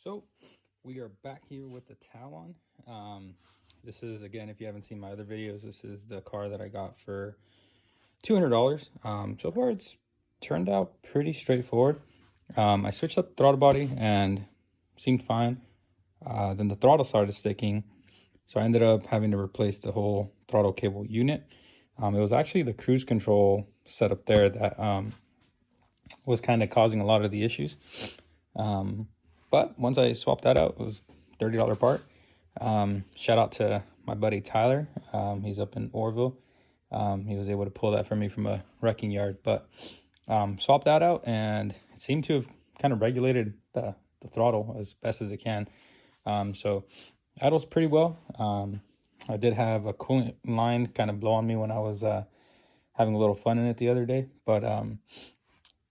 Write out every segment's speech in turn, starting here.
So we are back here with the Talon. This is, again, if you haven't seen my other videos, this is the car that I got for $200. So far it's turned out pretty straightforward. I switched up the throttle body and seemed fine. Then the throttle started sticking, so I ended up having to replace the whole throttle cable unit. It was actually the cruise control setup there that was kind of causing a lot of the issues. But once I swapped that out, it was $30 part. Shout out to my buddy Tyler. He's up in Orville. He was able to pull that for me from a wrecking yard. But swapped that out, and it seemed to have kind of regulated the throttle as best as it can. So idles pretty well. I did have a coolant line kind of blow on me when I was having a little fun in it the other day. But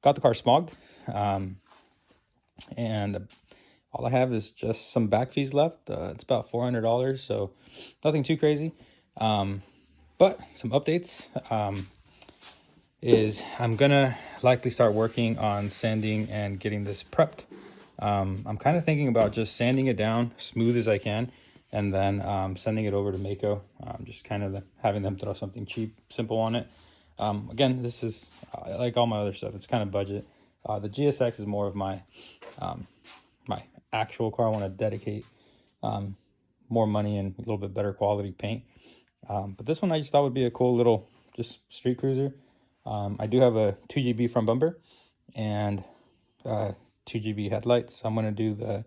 got the car smogged. And all I have is just some back fees left. It's about $400, so nothing too crazy. But some updates is I'm gonna likely start working on sanding and getting this prepped. I'm kind of thinking about just sanding it down smooth as I can, and then sending it over to Mako. Just kind of having them throw something cheap, simple on it. Again, this is like all my other stuff. It's kind of budget. The GSX is more of my my actual car. I want to dedicate more money and a little bit better quality paint. But this one I just thought would be a cool little just street cruiser. I do have a 2GB front bumper and 2GB headlights. I'm going to do the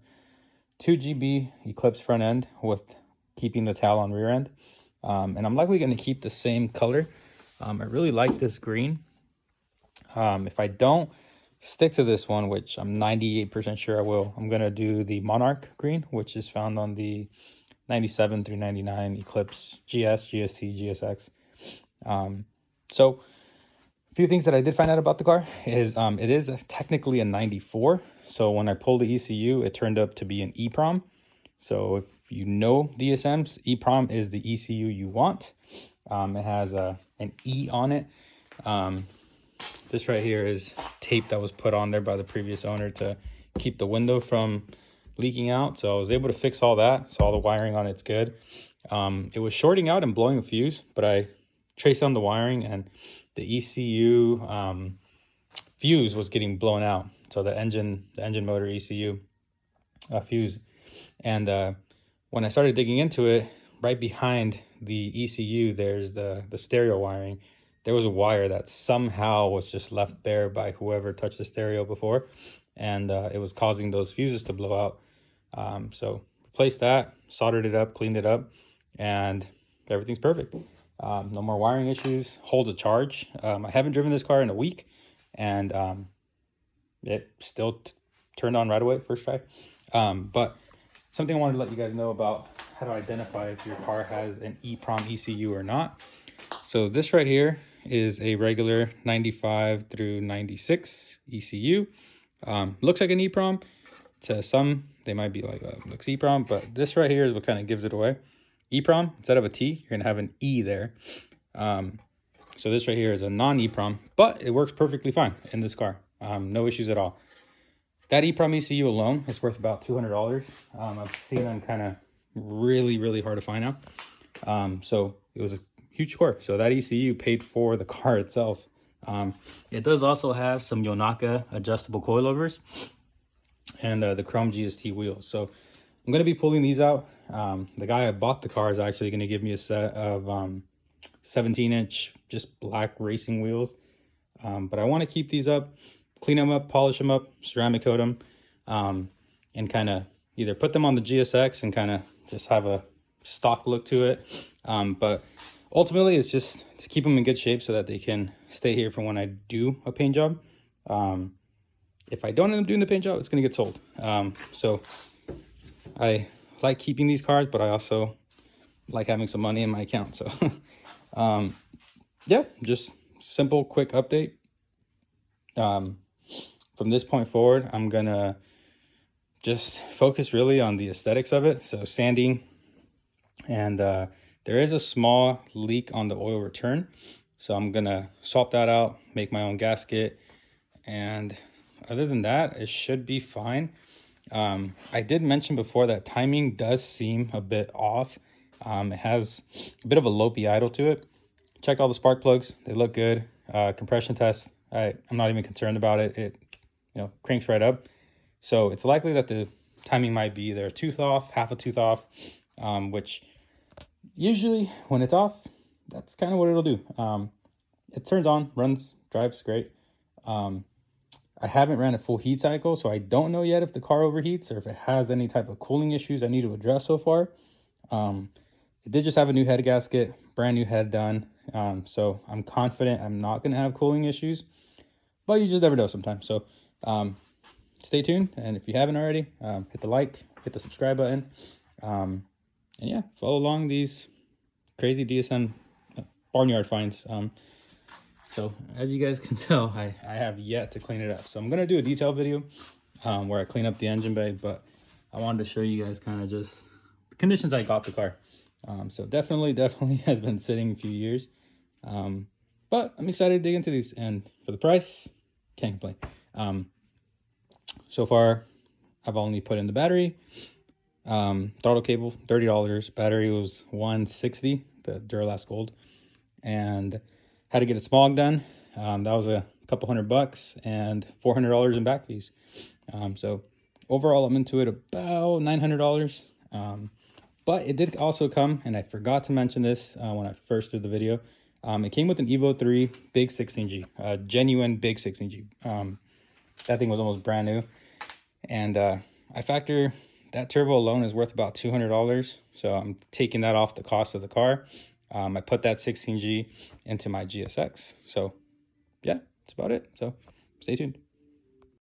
2GB Eclipse front end with keeping the Talon rear end. And I'm likely going to keep the same color. I really like this green. If I don't stick to this one, which I'm 98% sure I will, I'm going to do the Monarch green, which is found on the 97 through 99 Eclipse GS, GST, GSX. So a few things that I did find out about the car is it is technically a 94. So when I pulled the ECU, it turned up to be an EPROM. So if you know DSMs, EPROM is the ECU you want. It has an E on it. This right here is tape that was put on there by the previous owner to keep the window from leaking out. So I was able to fix all that. So all the wiring on it's good. It was shorting out and blowing a fuse, but I traced down the wiring, and the ECU fuse was getting blown out. So the engine motor ECU fuse. And when I started digging into it, right behind the ECU, there's the stereo wiring. There was a wire that somehow was just left bare by whoever touched the stereo before, and it was causing those fuses to blow out. So replaced that, soldered it up, cleaned it up, and everything's perfect. No more wiring issues. Holds a charge. I haven't driven this car in a week, and it still turned on right away, first try. But something I wanted to let you guys know about how to identify if your car has an EPROM ECU or not. So this right here is a regular 95 through 96 ECU. Looks like an EPROM. To some, they might be like, looks EPROM, but this right here is what kind of gives it away. EPROM, instead of a T, you're gonna have an E there. So this right here is a non-EPROM, but it works perfectly fine in this car. No issues at all. That EPROM ECU alone is worth about $200. I've seen them kind of really hard to find now. So it was a huge score. So that ECU paid for the car itself. It does also have some Yonaka adjustable coilovers and the chrome GST wheels. So I'm going to be pulling these out. The guy I bought the car is actually going to give me a set of 17-inch just black racing wheels. But I want to keep these up, clean them up, polish them up, ceramic coat them, and kind of either put them on the GSX and kind of just have a stock look to it. But ultimately, it's just to keep them in good shape so that they can stay here for when I do a paint job. If I don't end up doing the paint job, it's going to get sold. So I like keeping these cars, but I also like having some money in my account. So yeah, just simple, quick update. From this point forward, I'm going to just focus really on the aesthetics of it. So sanding, and there is a small leak on the oil return. So I'm going to swap that out, make my own gasket. And other than that, it should be fine. I did mention before that timing does seem a bit off. It has a bit of a lopey idle to it. Checked all the spark plugs, they look good. Compression test, I'm not even concerned about it. It cranks right up. So it's likely that the timing might be either a tooth off, half a tooth off, which usually when it's off, that's kind of what it'll do. It turns on, runs, drives great. I haven't ran a full heat cycle, so I don't know yet if the car overheats or if it has any type of cooling issues I need to address so far. It did just have a new head gasket, brand new head done. So I'm confident I'm not going to have cooling issues, but you just never know sometimes. So stay tuned. And if you haven't already, hit the like, hit the subscribe button. And yeah, follow along these crazy DSM barnyard finds. So as you guys can tell, I have yet to clean it up. So I'm going to do a detailed video where I clean up the engine bay, but I wanted to show you guys kind of just the conditions I got the car. So definitely has been sitting a few years. But I'm excited to dig into these, and for the price, can't complain. So far, I've only put in the battery, throttle cable, $30. Battery was $160, the Duralast Gold, and had to get it smog done. That was a couple $100 and $400 in back fees. So overall, I'm into it about $900. But it did also come, and I forgot to mention this when I first did the video. It came with an Evo 3 big 16G, a genuine big 16G. That thing was almost brand new. And I factor that turbo alone is worth about $200. So I'm taking that off the cost of the car. I put that 16G into my GSX. So yeah, that's about it. So stay tuned.